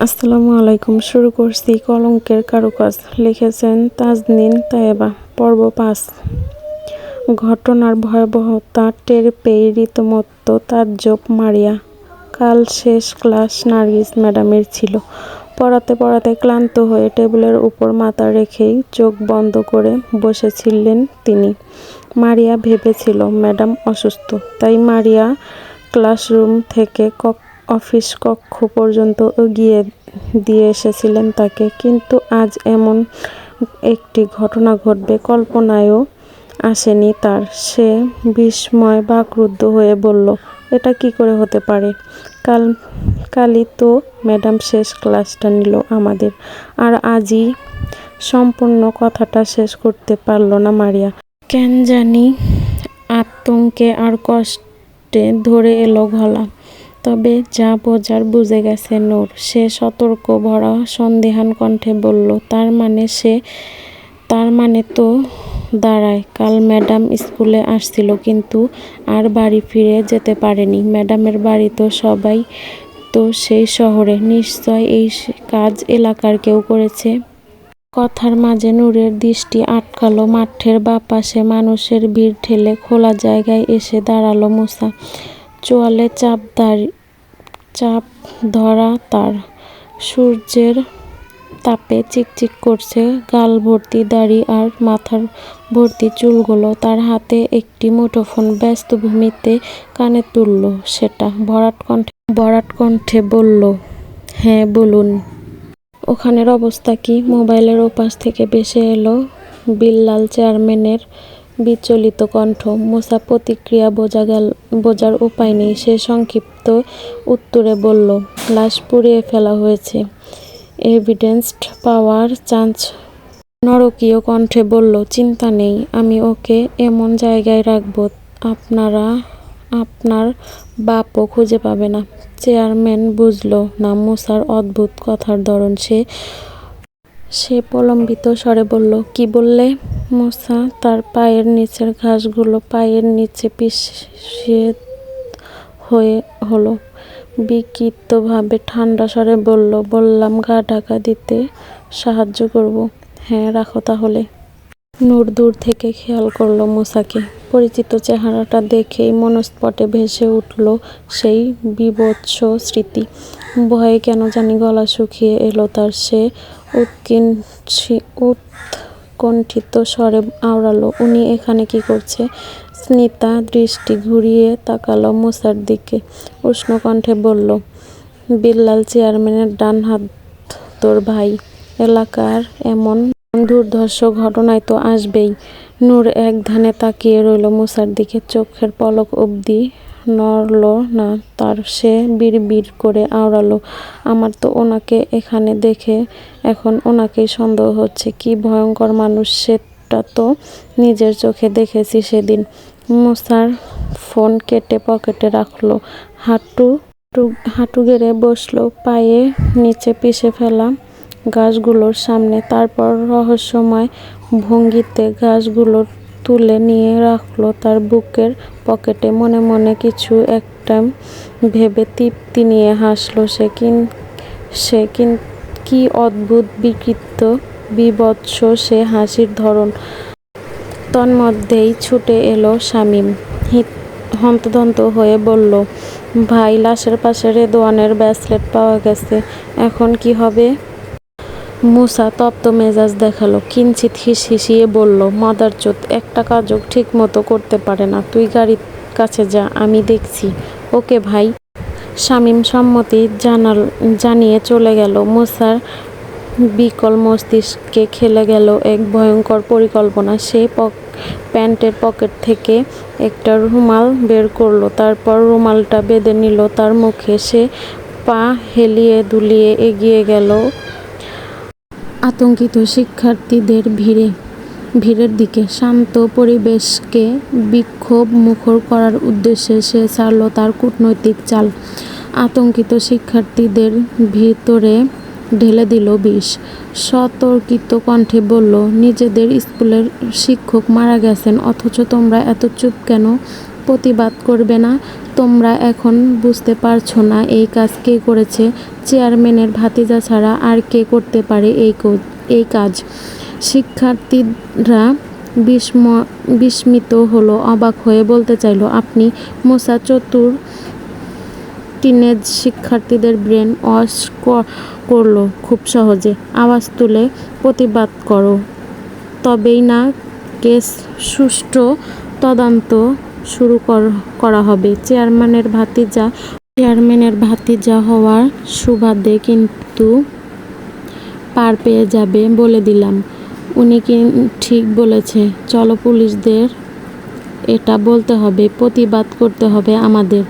আসসালামু আলাইকুম। শুরু করছি কলঙ্কের কারুকাজ। লিখেছেন তাজনিন তায়েবা। পর্ব ৫। ঘটনার ভয়াবহতা টের পেয়ে রীতিমতো তাজ্জব মারিয়া। কাল শেষ ক্লাস নার্গিস ম্যাডামের ছিল। পড়াতে পড়াতে ক্লান্ত হয়ে টেবিলের উপর মাথা রেখেই চোখ বন্ধ করে বসেছিলেন তিনি। মারিয়া ভেবেছিল ম্যাডাম অসুস্থ, তাই মারিয়া ক্লাসরুম থেকে অফিস কক্ষ পর্যন্ত এগিয়ে দিয়ে এসেছিলেন তাকে। কিন্তু আজ এমন একটি ঘটনা ঘটবে কল্পনায়ও আসেনি তার। সে বিস্ময় বাকরুদ্ধ হয়ে বলল, এটা কি করে হতে পারে? কালই তো ম্যাডাম শেষ ক্লাসটা নিল আমাদের, আর আজই? সম্পূর্ণ কথাটা শেষ করতে পারল না মারিয়া। কেন জানি আতঙ্কে আর কষ্টে ধরে এলো গলা। তবে যা বোঝার বুঝে গেছে নূর। সে সতর্ক ভরা সন্দিহান কণ্ঠে বলল, তার মানে তো দাঁড়ায় কাল ম্যাডাম স্কুলে আসছিল, কিন্তু আর বাড়ি ফিরে যেতে পারেনি। ম্যাডামের বাড়ি তো সবাই তো সেই শহরে, নিশ্চয় এই কাজ এলাকার কেউ করেছে। কথার মাঝে নূরের দৃষ্টি আটকালো মাঠের বাপাশে মানুষের ভিড় ঠেলে খোলা জায়গায় এসে দাঁড়ালো মুসা। চোয়ালে চাপ ধরা তার, সূর্যের তাপে চিকচিক করছে গাল ভর্তি দাড়ি আর মাথার ভর্তি চুলগুলো। তার হাতে একটি মুঠোফোন। ব্যস্ত ভূমিতে কানে তুলল সেটা। ভরাট কণ্ঠে বলল, হ্যাঁ বলুন। ওখানের অবস্থা কি? মোবাইলের ওপাশ থেকে ভেসে এলো বিল্লাল চেয়ারম্যানের বিচলিত কণ্ঠ। মুসা প্রতিক্রিয়া বোঝার উপায় নেই। সে সংক্ষিপ্ত উত্তরে বলল, লাশ পুড়িয়ে ফেলা হয়েছে, এভিডেন্স পাওয়ার চান্স। নরকীয় কণ্ঠে বলল, চিন্তা নেই, আমি ওকে এমন জায়গায় রাখবো আপনার বাপও খুঁজে পাবে না। চেয়ারম্যান বুঝল না মুসার অদ্ভুত কথার ধরন। সে প্রলম্বিত স্বরে বলল, কি বললে? মুসা তার পায়ের নিচের ঘাসগুলো পায়ের নিচে পিষে হলো। বিকৃতভাবে ঠান্ডা স্বরে বললাম গা ঢাকা দিতে সাহায্য করব। হ্যাঁ, রাখো তাহলে। নূর দূর থেকে খেয়াল করল মুসাকে। পরিচিত চেহারাটা দেখেই মনস্পটে ভেসে উঠল সেই বীভৎস স্মৃতি। ভয়ে কেন জানি গলা শুকিয়ে এলো তার। সে উৎকণ্ঠিত স্বরে আওড়ালো, উনি এখানে কি করছে? স্মিতা দৃষ্টি ঘুরিয়ে তাকালো মুসার দিকে। উষ্ণ কণ্ঠে বলল, বিল্লাল চেয়ারম্যানের ডান হাত তোর ভাই। এলাকার এমন দুর্ধর্ষ ঘটনায় তো আসবেই। নূর এক ধ্যানে তাকিয়ে রইল মুসার দিকে। চোখের পলক অবধি নড়ল না তার। সে বিড়বিড় করে আওড়ালো, আমার তো ওনাকে এখানে দেখে এখন ওনাকেই সন্দেহ হচ্ছে। কি ভয়ঙ্কর মানুষ, সেটা তো নিজের চোখে দেখেছি সেদিন। মুসার ফোন কেটে পকেটে রাখলো। হাঁটু গেড়ে বসলো পায়ে নিচে পিষে ফেলা ঘাসগুলোর সামনে। তারপর রহস্যময় ভঙ্গিতে ঘাসগুলো তুলে নিয়ে রাখলো তার বুকের পকেটে। মনে মনে কিছু একটা ভেবে তৃপ্তি নিয়ে হাসলো সে। কি অদ্ভুত বিকৃত বীভৎস সে হাসির ধরন। তন্মধ্যেই ছুটে এলো শামীম। হন্তদন্ত হয়ে বলল, ভাই, লাশের পাশে রেদওয়ানের ব্রেসলেট পাওয়া গেছে, এখন কি হবে? মুসা তপ্ত মেজাজ দেখালো। কিঞ্চিত হিসিয়ে বলল, মাদারচোদ, একটা কাজও ঠিক মতো করতে পারে না। তুই গাড়ির কাছে যা, আমি দেখছি। ওকে ভাই। শামীম সম্মতি জানিয়ে চলে গেল। মুসার বিকল মস্তিষ্কে খেলে গেল এক ভয়ঙ্কর পরিকল্পনা। সে প্যান্টের পকেট থেকে একটা রুমাল বের করলো। তারপর রুমালটা বেঁধে নিল তার মুখে। সে পা হেলিয়ে দুলিয়ে এগিয়ে গেল আতঙ্কিত শিক্ষার্থীদের ভিড়ের দিকে। শান্ত পরিবেশকে বিক্ষোভ মুখর করার উদ্দেশ্যে সে ছাড়ল তার কূটনৈতিক চাল। আতঙ্কিত শিক্ষার্থীদের ভিতরে ঢেলে দিল বিষ। সতর্কিত কণ্ঠে বলল, নিজেদের স্কুলের শিক্ষক মারা গেছেন, অথচ তোমরা এত চুপ কেন? প্রতিবাদ করবে না? তোমরা এখন বুঝতে পারছো না এই কাজ কে করেছে? চেয়ারম্যানের ভাতিজা ছাড়া আর কে করতে পারে এই কাজ? শিক্ষার্থীরা বিস্মিত হলো, অবাক হয়ে বলতে চাইল, আপনি? মুসা চতুর টিনেজ শিক্ষার্থীদের ব্রেন ওয়াশ করলো খুব সহজে। আওয়াজ তুলে প্রতিবাদ করো, তবেই না কেস সুষ্ঠু তদন্ত শুরু করা হবে। চেয়ারম্যানের ভাতিজা হওয়ার সুবাদে কিন্তু পার পেয়ে যাবে বলে দিলাম। উনি কি ঠিক বলেছে? চলো, পুলিশদের এটা বলতে হবে, প্রতিবাদ করতে হবে আমাদের।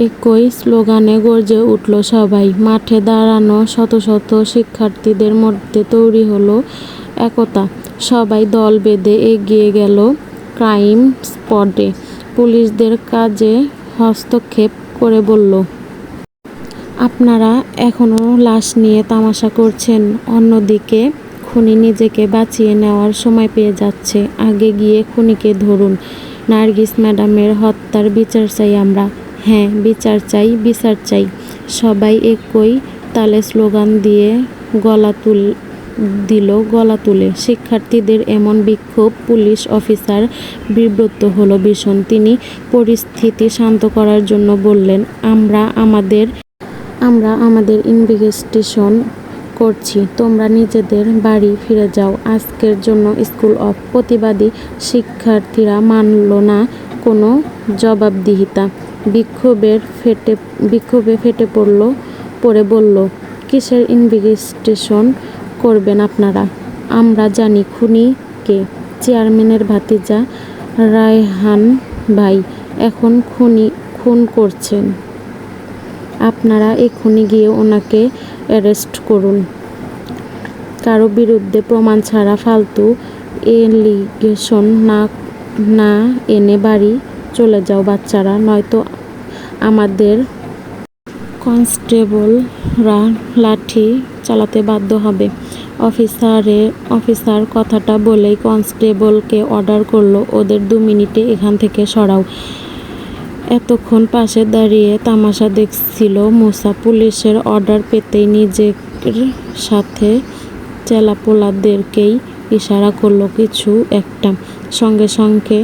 একই স্লোগানে গর্জে উঠল সবাই। মাঠে দাঁড়ানো শত শত শিক্ষার্থীদের মধ্যে তৈরি হলো একতা। সবাই দল বেঁধে এগিয়ে গেল ক্রাইম স্পটে। পুলিশদের কাজে হস্তক্ষেপ করে বলল, আপনারা এখনো লাশ নিয়ে তামাশা করছেন। অন্যদিকে খুনি নিজেকে বাঁচিয়ে নেওয়ার সময় পেয়ে যাচ্ছে। আগে গিয়ে খুনিকে ধরুন। নার্গিস ম্যাডামের হত্যার বিচার চাই আমরা। হ্যাঁ, বিচার চাই, বিচার চাই। সবাই একই তালে স্লোগান দিয়ে গলা তুলে। শিক্ষার্থীদের এমন বিক্ষোভ পুলিশ অফিসার বিব্রত হলো ভীষণ। তিনি পরিস্থিতি শান্ত করার জন্য বললেন, আমরা আমাদের ইনভেস্টিগেশন করছি, তোমরা নিজেদের বাড়ি ফিরে যাও। আজকের জন্য স্কুল অফ। প্রতিবাদী শিক্ষার্থীরা মানল না কোনো জবাবদিহিতা। বিক্ষোভে ফেটে পড়ে বলল, কিসের ইনভেস্টিগেশন করবেন আপনারা? আমরা জানি খুনি কে। চেয়ারম্যানের ভাতিজা রায়হান ভাই এখন খুন করছেন। আপনারা এক্ষুনি গিয়ে ওনাকে অ্যারেস্ট করুন। কারো বিরুদ্ধে প্রমাণ ছাড়া ফালতু এলিগেশন না এনে বাড়ি চলে যাও বাচ্চারা, নয়তো আমাদের কনস্টেবলরা লাঠি চালাতে বাধ্য হবে। অফিসার কথাটা বলেই কনস্টেবলকে অর্ডার করলো, ওদের 2 মিনিটে এখান থেকে সরাও। এতক্ষণ পাশে দাঁড়িয়ে তামাশা দেখছিল মুসা। পুলিশের অর্ডার পেতেই নিজের সাথে চেলাপোলাদেরকেই ইশারা করলো কিছু একটা। সঙ্গে সঙ্গে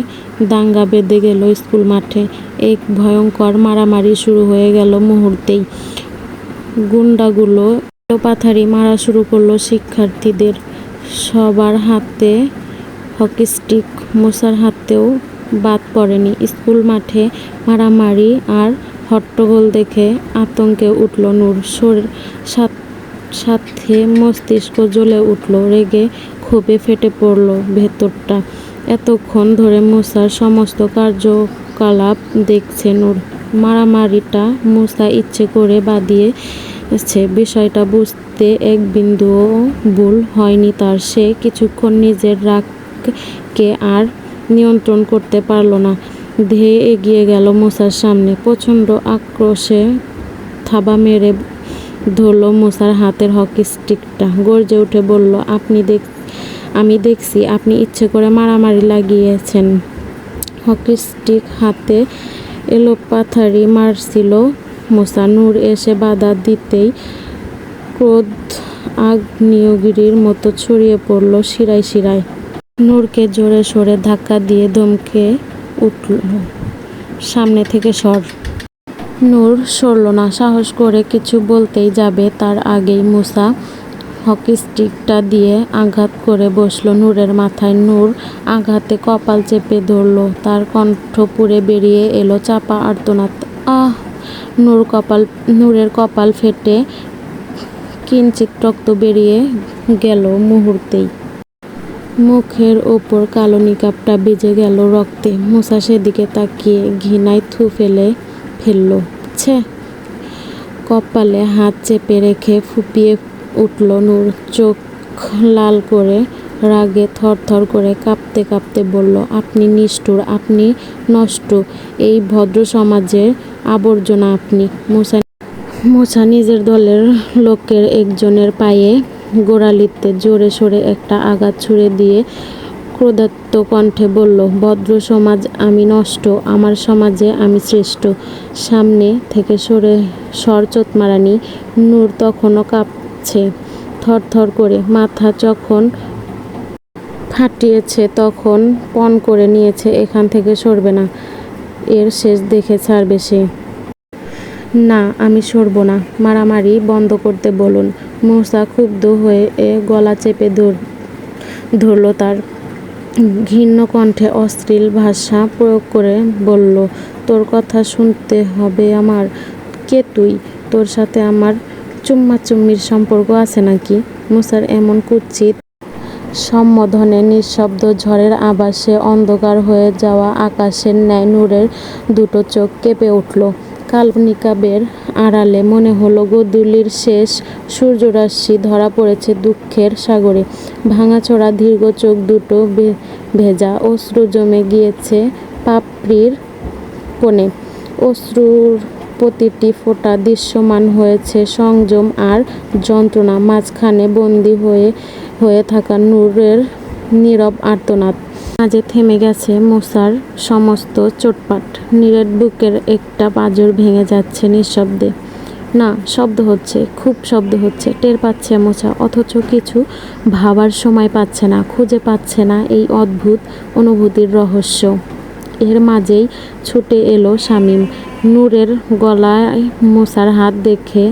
দাঙ্গা বেঁধে গেল স্কুল মাঠে। এক ভয়ঙ্কর মারামারি শুরু হয়ে গেল মুহূর্তেই। গুন্ডাগুলো পাথারি মারা শুরু করলো শিক্ষার্থীদের। সবার হাতে হকিস্টিক, মুসার হাতেও বাদ পড়েনি। স্কুল মাঠে মারামারি আর হট্টগোল দেখে আতঙ্কে উঠল নূর। সাথে মস্তিষ্ক জ্বলে উঠল, রেগে ক্ষোভে ফেটে পড়ল ভেতরটা। এতক্ষণ ধরে মুসার সমস্ত কার্যকলাপ দেখছে নূর। মারামারিটা মুসা ইচ্ছে করে বাদিয়েছে। বিষয়টা বুঝতে এক বিন্দুও ভুল হয়নি তার। সে কিছুক্ষণ নিজের রাগকে আর নিয়ন্ত্রণ করতে পারল না। ধেয়ে এগিয়ে গেল মুসার সামনে। প্রচণ্ড আক্রোশে থাবা মেরে ধরল মুসার হাতের হকি স্টিকটা। গর্জে উঠে বলল, আমি দেখছি আপনি ইচ্ছে করে মারামারি লাগিয়েছেন। হকি স্টিক হাতে এলোপাথারি মারছিল মুসা। নূর এসে বাধা দিতেই ক্রোধ আগ্নেয়গিরির মতো ছড়িয়ে পড়ল শিরায় শিরায়। নূরকে জোরে সোরে ধাক্কা দিয়ে ধমকে উঠল, সামনে থেকে সর। নূর সরল না। সাহস করে কিছু বলতেই যাবে তার আগেই মুসা হকি স্টিকটা দিয়ে আঘাত করে বসল নূরের মাথায়। নূর আঘাতে কপাল চেপে ধরল। তার কণ্ঠ পুড়ে বেরিয়ে এলো চাপা আর্তনাদ। আহ! নূরের কপাল ফেটে কিঞ্চিৎ রক্ত বেরিয়ে গেল মুহূর্তেই। মুখের ওপর কালো নিকাবটা ভিজে গেল রক্তে। মুসা সেদিকে তাকিয়ে ঘৃণায় থু ফেলল। ছে! কপালে হাত চেপে রেখে ফুঁপিয়ে উঠল নূর। চোখ লাল করে রাগে থরথর করে কাঁপতে কাঁপতে বলল, আপনি নিষ্ঠুর, আপনি নষ্ট, এই ভদ্র সমাজের আবর্জনা আপনি। মুসা নিজের দলের লোকের একজনের পায়ে গোড়ালিতে জোরে সোরে একটা আঘাত ছুড়ে দিয়ে ক্রোধাক্ত কণ্ঠে বলল, ভদ্র সমাজ আমি নষ্ট, আমার সমাজে আমি শ্রেষ্ঠ। সামনে থেকে সর চোতমারানি। নূর তখনও কাঁপছে থরথর করে। মাথা যখন ফাটিয়েছে তখন পণ করে নিয়েছে এখান থেকে সরবে না, এর শেষ দেখে ছাড়বে সে। না, আমি সরব না। মারামারি বন্ধ করতে বলুন। মূসা ক্ষুব্ধ হয়ে গলা চেপে ধরল তার। ঘৃণ্য কণ্ঠে অশ্লীল ভাষা প্রয়োগ করে বলল, তোর কথা শুনতে হবে আমার? কে তুই? তোর সাথে আমার চুম্মাচুম্মির সম্পর্ক আছে নাকি? মূসার এমন কুৎসিত সম্বোধনে নিঃশব্দ ঝড়ের আভাসে অন্ধকার হয়ে যাওয়া আকাশের ন্যায় নূরের দুটো চোখ কেঁপে উঠল। কাল নিকাবের আড়ালে মনে হলো গোধূলির শেষ সূর্যরশ্মি ধরা পড়েছে দুঃখের সাগরে। ভাঙাচোরা দীর্ঘ চোখ দুটো ভেজা, অশ্রু জমে গিয়েছে পাপড়ির কোণে। অশ্রুর প্রতিটি ফোঁটা দৃশ্যমান হয়েছে সংযম আর যন্ত্রণা। মাঝখানে বন্দী হয়ে থাকা নূরের নীরব আর্তনাদ। মাঝে থেমে গেছে মূসার সমস্ত চোটপাট। নীরের বুকের একটা পাঁজর ভেঙে যাচ্ছে নিঃশব্দে। না, শব্দ হচ্ছে, খুব শব্দ হচ্ছে, টের পাচ্ছে মূসা, অথচ কিছু ভাবার সময় পাচ্ছে না, খুঁজে পাচ্ছে না এই অদ্ভুত অনুভূতির রহস্য। এর মাঝেই ছুটে এলো শামীম। নূরের গলায় মূসার হাত দেখে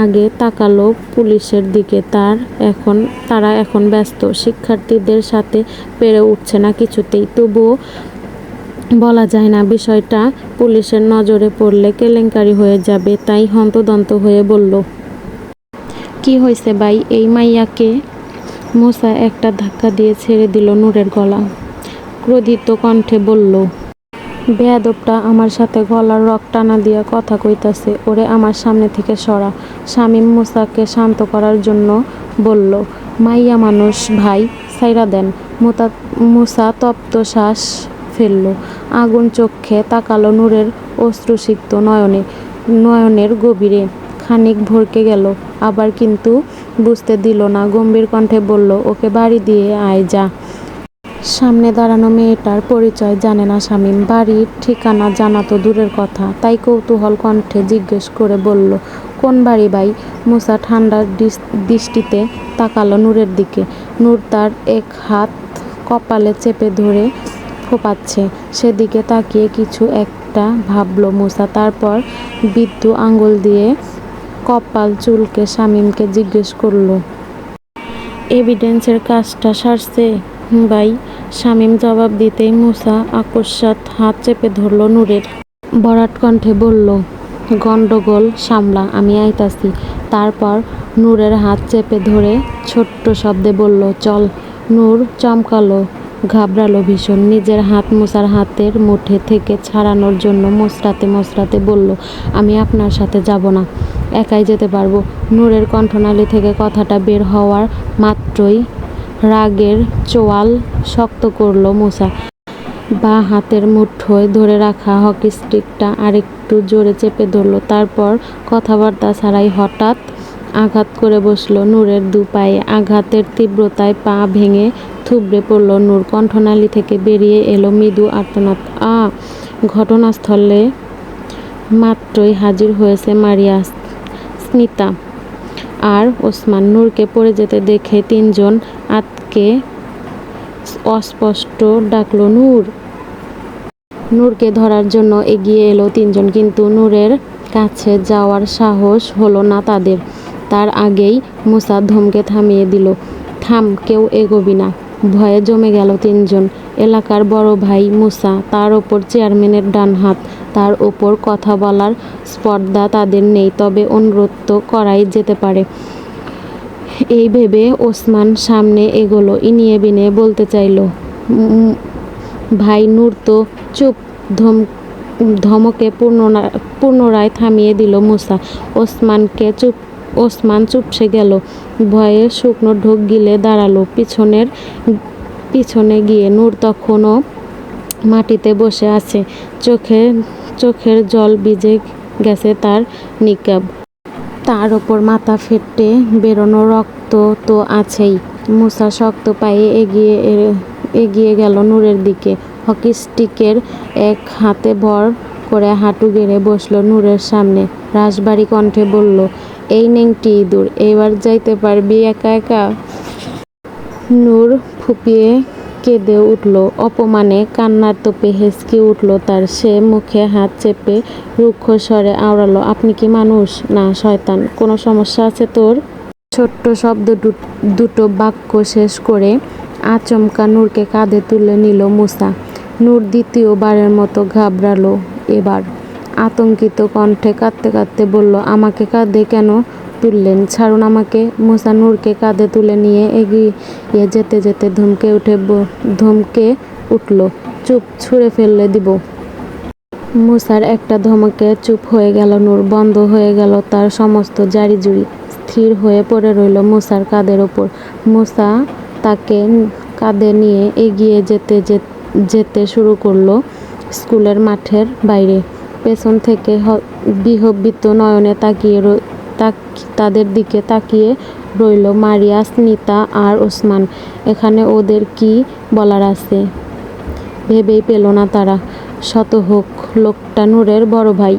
আগে তাকালো পুলিশের দিকে। তারা এখন ব্যস্ত, শিক্ষার্থীদের সাথে পেরে উঠছে না কিছুতেই। তবুও বলা যায় না, বিষয়টা পুলিশের নজরে পড়লে কেলেঙ্কারি হয়ে যাবে, তাই হন্তদন্ত হয়ে বলল, কি হয়েছে ভাই, এই মাইয়াকে? মূসা একটা ধাক্কা দিয়ে ছেড়ে দিল নূরের গলা। ক্রোধিত কণ্ঠে বলল, বেয়াদবটা আমার সাথে গলার রক টানা দিয়া কথা কইতাছে, ওরে আমার সামনে থেকে সরা। শামীম মূসাকে শান্ত করার জন্য বলল, মাইয়া মানুষ ভাই, ছাইরা দেন। মূসা তপ্ত শ্বাস ফেলল, আগুন চোখে তাকালো নূরের অশ্রুসিক্ত নয়নের গভীরে। খানিক ভরকে গেল, আবার কিন্তু বুঝতে দিল না, গম্ভীর কণ্ঠে বলল, ওকে বাড়ি দিয়ে আয় যা। সামনে দাঁড়ানো মেয়েটার পরিচয় জানে না শামীম, বাড়ির ঠিকানা জানা তো দূরের কথা। তাই কৌতূহল কণ্ঠে জিজ্ঞেস করে বলল, কোন বাড়ি ভাই? মূসা ঠান্ডা দৃষ্টিতে তাকালো নূরের দিকে। নূর তার এক হাত কপালে চেপে ধরে ফোঁপাচ্ছে। সেদিকে তাকিয়ে কিছু একটা ভাবল মূসা, তারপর বিদ্ধ আঙুল দিয়ে কপাল চুলকে শামীমকে জিজ্ঞেস করল, এভিডেন্সের কাজটা সারছে ভাই? শামীম জবাব দিতেই মূসা আকস্মাৎ হাত চেপে ধরল নূরের। ভরাট কণ্ঠে বলল, গন্ডগোল সামলা, আমি আইতাছি। তারপর নূরের হাত চেপে ধরে ছোট্ট শব্দে বলল, চল। নূর চমকালো, ঘাবড়ালো ভীষণ। নিজের হাত মূসার হাতের মুঠে থেকে ছাড়ানোর জন্য মোচড়াতে বলল, আমি আপনার সাথে যাব না, একাই যেতে পারবো। নূরের কণ্ঠনালী থেকে কথাটা বের হওয়ার মাত্রই রাগের চোয়াল শক্ত করল মূসা। বাঁ হাতের মুঠোয় ধরে রাখা হকি স্টিকটা আরেকটু জোরে চেপে ধরল। তারপর কথাবার্তা ছাড়াই হঠাৎ আঘাত করে বসল নূরের দু পায়ে। আঘাতের তীব্রতায় পা ভেঙে থুবড়ে পড়ল নূর। কণ্ঠনালী থেকে বেরিয়ে এলো মৃদু আর্তনাদ। ঘটনাস্থলে মাত্রই হাজির হয়েছে মারিয়া, স্মিতা আর ওসমান। নূরকে পড়ে যেতে দেখে তিনজন আতকে অস্পষ্ট ডাকল, নূর। নূরকে ধরার জন্য এগিয়ে এলো তিনজন, কিন্তু নূরের কাছে যাওয়ার সাহস হলো না তাদের। তার আগেই মূসা ধমকে থামিয়ে দিল, থাম, কেউ এগোবি না। ভয়ে জমে গেল তিনজন। এলাকার বড় ভাই মূসা, তার ওপর চেয়ারম্যানের ডান হাত, তার ওপর কথা বলার স্পর্ধা তাদের নেই, তবে অনুরোধ তো করাই যেতে পারে। এই ভেবে ওসমান সামনে এগোলো, ইনিয়ে বিনিয়ে বলতে চাইল, ভাই নূর তো চুপ। ধমকে পুনরায় থামিয়ে দিল মূসা। ওসমান চুপসে গেল, ভয়ে শুকনো ঢোক গিলে দাঁড়ালো পিছনে গিয়ে। নূর তখনও মাটিতে বসে আছে, চোখের জল ভিজে গেছে তার নিকাব। তার ওপর মাথা ফেটে বেরোনো রক্ত তো আছেই। মূসা শক্ত পায়ে এগিয়ে গেল নূরের দিকে। হকি স্টিকের এক হাতে ভর করে হাঁটু গেড়ে বসলো নূরের সামনে। রাশভারী কণ্ঠে বলল, এই নেংটি ইঁদুর, এবার যাইতে পারবি একা একা? নূর ফুঁপিয়ে কেঁদে উঠল। অপমানে কান্নার তোপে হেঁচকে উঠল তার। সে মুখে হাত চেপে রুক্ষ স্বরে আওড়ালো, আপনি কি মানুষ না শয়তান? কোনো সমস্যা আছে তোর? ছোট্ট শব্দ দুটো বাক্য শেষ করে আচমকা নূরকে কাঁধে তুলে নিল মুসা। নূর দ্বিতীয়বারের মতো ঘাবড়ালো এবার। আতঙ্কিত কণ্ঠে কাঁদতে কাঁদতে বলল, আমাকে কাঁধে কেন তুললেন? ছাড়ুন আমাকে। মুসা নূরকে কাঁধে তুলে নিয়ে এগিয়ে যেতে যেতে ধমকে উঠল, চুপ, ছুঁড়ে ফেললে দিব। মুসার একটা ধমকে চুপ হয়ে গেল নূর। বন্ধ হয়ে গেল তার সমস্ত জারিজুরি। স্থির হয়ে পড়ে রইল মুসার কাঁধের ওপর। মুসা তাকে কাঁধে নিয়ে এগিয়ে যেতে শুরু করলো স্কুলের মাঠের বাইরে। পেছন থেকে বিহ্বলিত নয়নে তাদের দিকে তাকিয়ে রইল মারিয়া, স্মিতা আর ওসমান। এখানে ওদের কি বলার আছে ভেবেই পেল না তারা। শতহোক লোকটা নূরের বড় ভাই।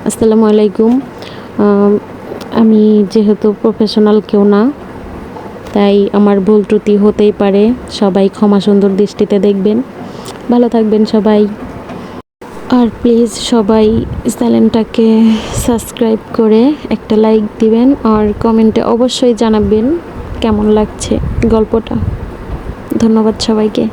আসসালামু আলাইকুম। আমি যেহেতু প্রফেশনাল কেউ না, তাই আমার ভুল ত্রুটি হতেই পারে। সবাই ক্ষমা সুন্দর দৃষ্টিতে দেখবেন। ভালো থাকবেন সবাই। আর প্লিজ সবাই চ্যানেলটাকে সাবস্ক্রাইব করে একটা লাইক দিবেন, আর কমেন্টে অবশ্যই জানাবেন কেমন লাগছে গল্পটা। ধন্যবাদ সবাইকে।